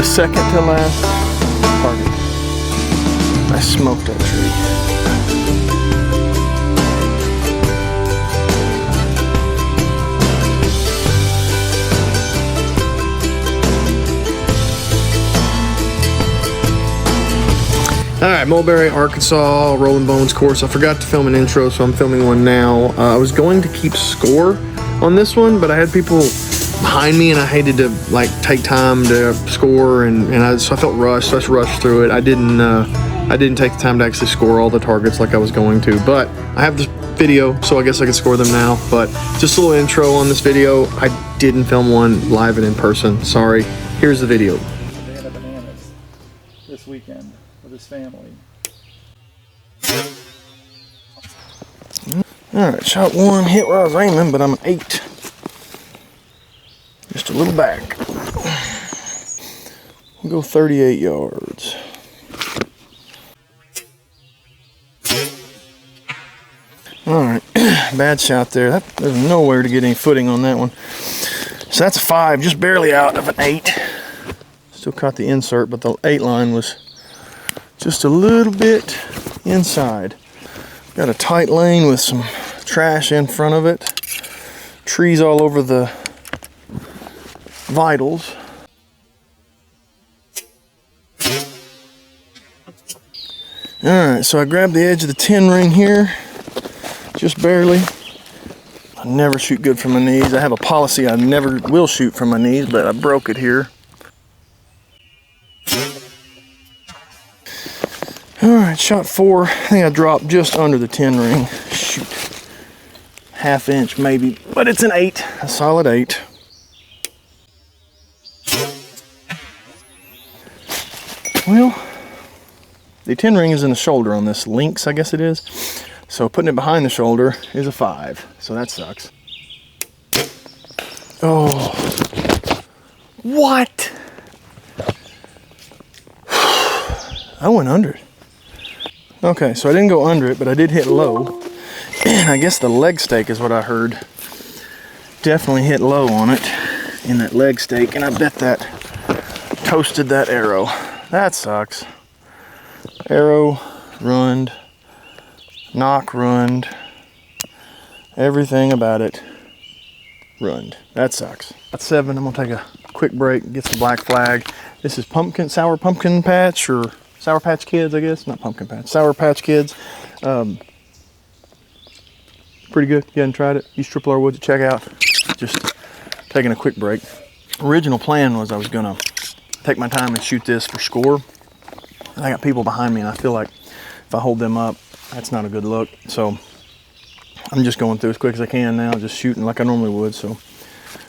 second to last target. I smoked that tree. Alright, Mulberry, Arkansas, Rolling Bones course. I forgot to film an intro, so I'm filming one now. I was going to keep score on this one, but I had people behind me and I hated to like take time to score, so I felt rushed, so I just rushed through it. I didn't take the time to actually score all the targets like I was going to, but I have this video, so I guess I can score them now. But just a little intro on this video. I didn't film one live and in person, sorry. Here's the video. Banana bananas this weekend with his family. Alright, shot one, hit where I was aiming, but I'm an 8. Just a little back. We'll go 38 yards. Alright, bad shot there. There's nowhere to get any footing on that one. So that's a 5, just barely out of an 8. Still caught the insert, but the 8 line was just a little bit inside. Got a tight lane with some trash in front of it. Trees all over the vitals. Alright, so I grabbed the edge of the 10 ring here, just barely. I never shoot good from my knees. I have a policy I never will shoot from my knees, but I broke it here. Alright, shot 4. I think I dropped just under the 10 ring. Shoot. Half inch maybe, but it's an 8, a solid 8. Well, the 10 ring is in the shoulder on this lynx, I guess it is. So putting it behind the shoulder is a 5. So that sucks. Oh. What? I went under it. Okay, so I didn't go under it, but I did hit low. And I guess the leg stake is what I heard. Definitely hit low on it in that leg stake, and I bet that toasted that arrow. That sucks. Arrow ruined, knock ruined, everything about it ruined. That sucks. At 7, I'm gonna take a quick break, get some black flag. This is sour pumpkin patch, or Sour Patch Kids, I guess. Not pumpkin patch, Sour Patch Kids. Pretty good. You haven't tried it? Use TripleRwoods to check out. Just taking a quick break. Original plan was I was gonna take my time and shoot this for score. I got people behind me and I feel like if I hold them up, that's not a good look. So I'm just going through as quick as I can now, just shooting like I normally would. So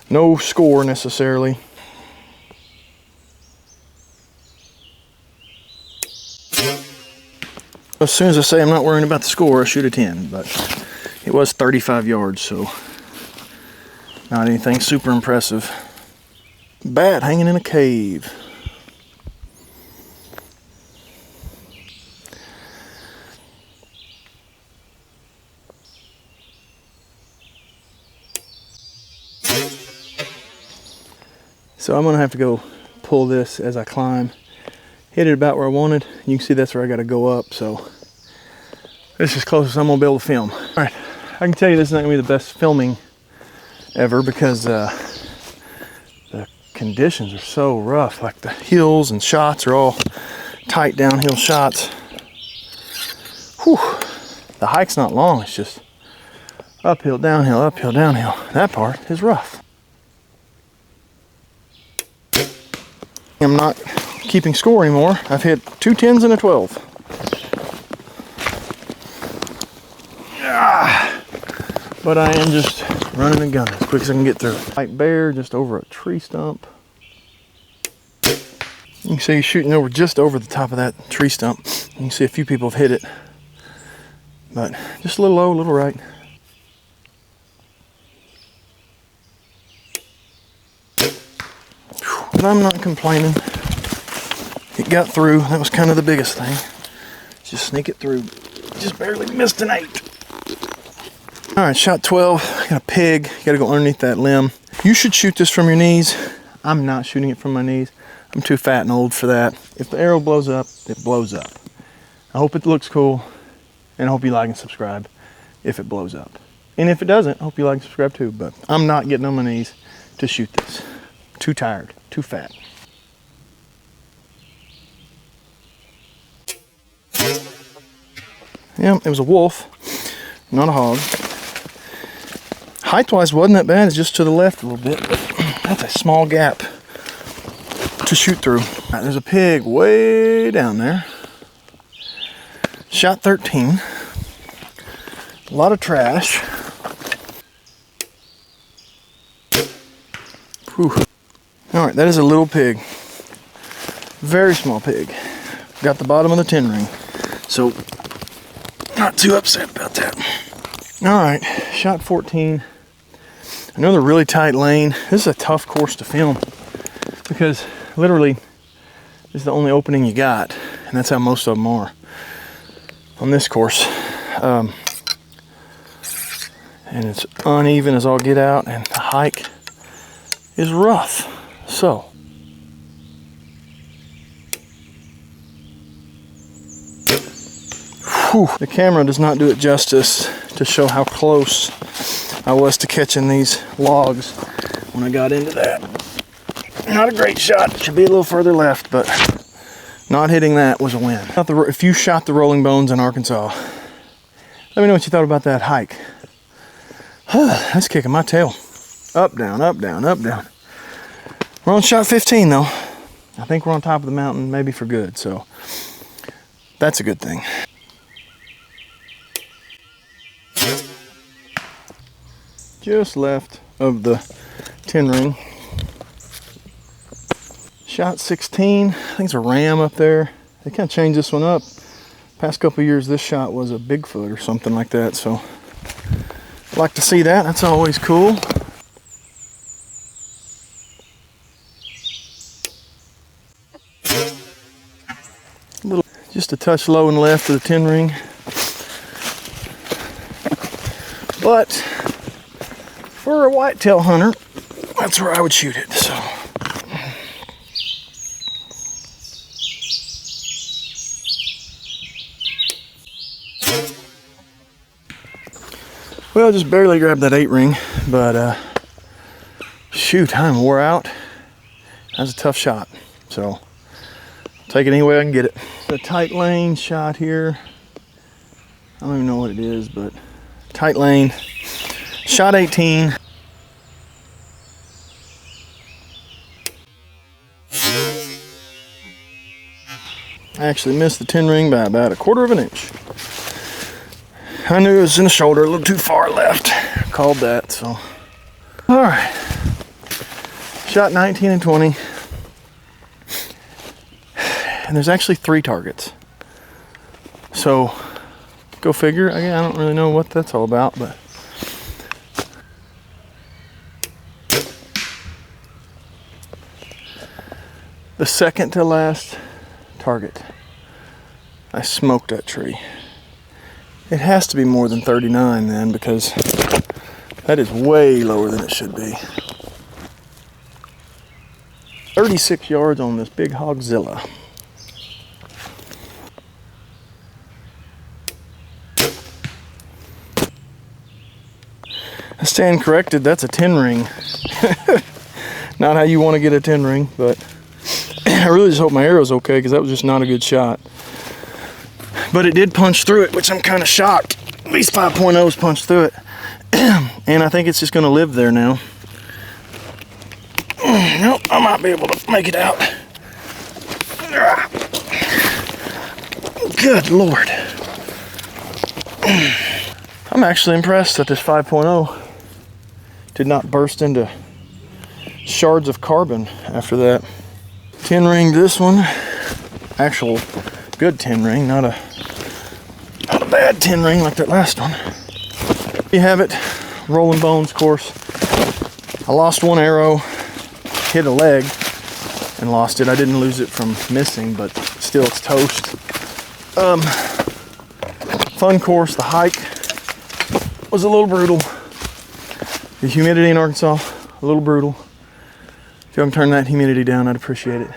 no score necessarily. As soon as I say I'm not worrying about the score, I shoot a 10, but it was 35 yards, so not anything super impressive. Bat hanging in a cave. So I'm gonna have to go pull this as I climb. Hit it about where I wanted. You can see that's where I gotta go up, so this is as close as I'm gonna be able to film. All right, I can tell you this is not gonna be the best filming ever because the conditions are so rough. Like the hills and shots are all tight downhill shots. Whew. The hike's not long, it's just uphill, downhill, uphill, downhill. That part is rough. I'm not keeping score anymore. I've hit 2 10s and a 12. But I am just running and gunning as quick as I can get through it. White bear just over a tree stump. You can see he's shooting over just over the top of that tree stump. You can see a few people have hit it. But just a little low, a little right. But I'm not complaining. It got through. That was kind of the biggest thing. Just sneak it through. Just barely missed an 8. All right, shot 12. Got a pig. Got to go underneath that limb. You should shoot this from your knees. I'm not shooting it from my knees. I'm too fat and old for that. If the arrow blows up, it blows up. I hope it looks cool, and I hope you like and subscribe if it blows up. And if it doesn't, I hope you like and subscribe too, but I'm not getting on my knees to shoot this. Too tired, too fat. Yeah, it was a wolf, not a hog. Height-wise wasn't that bad, it's just to the left a little bit, but that's a small gap to shoot through. Right, there's a pig way down there. Shot 13. A lot of trash. Whew. All right, that is a little pig. Very small pig. Got the bottom of the 10 ring. So, not too upset about that. All right, shot 14. Another really tight lane. This is a tough course to film because literally this is the only opening you got, and that's how most of them are on this course. And it's uneven as all get out, and the hike is rough. So whew, the camera does not do it justice to show how close I was to catching these logs when I got into that. Not a great shot. Should be a little further left, but not hitting that was a win. If you shot the rolling bones in Arkansas, let me know what you thought about that hike. That's kicking my tail. Up, down, up, down, up, down. We're on shot 15 though. I think we're on top of the mountain, maybe for good, so that's a good thing. Just left of the 10 ring. Shot 16, I think it's a ram up there. They kind of changed this one up. Past couple years, this shot was a Bigfoot or something like that, so like to see that. That's always cool. Just a touch low and left of the 10 ring. But for a whitetail hunter, that's where I would shoot it. So well, just barely grabbed that 8 ring, but shoot, I'm wore out. That's a tough shot, so take it any way I can get it. A tight lane shot here. I don't even know what it is, but tight lane. Shot 18. I actually missed the 10 ring by about 1/4 of an inch. I knew it was in the shoulder, a little too far left. Called that, so. All right. Shot 19 and 20. And there's actually 3 targets. So, go figure. I don't really know what that's all about, but. The second to last target. I smoked that tree. It has to be more than 39 then, because that is way lower than it should be. 36 yards on this big hogzilla. I stand corrected, that's a 10 ring. Not how you want to get a 10 ring, but I really just hope my arrow's okay, because that was just not a good shot. But it did punch through it, which I'm kind of shocked. At least 5.0s punched through it. And I think it's just going to live there now. Nope, I might be able to make it out. Good Lord. I'm actually impressed that this 5.0 did not burst into shards of carbon after that. 10 ring this one. Actual good 10 ring, not a bad 10 ring like that last one. You have it, rolling bones course. I lost one arrow, hit a leg, and lost it. I didn't lose it from missing, but still it's toast. Fun course. The hike was a little brutal. The humidity in Arkansas, a little brutal. If you can turn that humidity down, I'd appreciate it.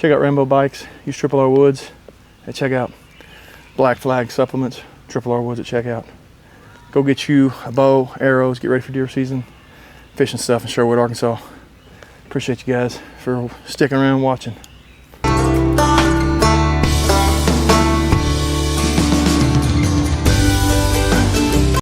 Check out Rainbow Bikes. Use TripleRwoods. And check out Black Flag Supplements. TripleRwoods at checkout. Go get you a bow, arrows, get ready for deer season. Fishing stuff in Sherwood, Arkansas. Appreciate you guys for sticking around watching.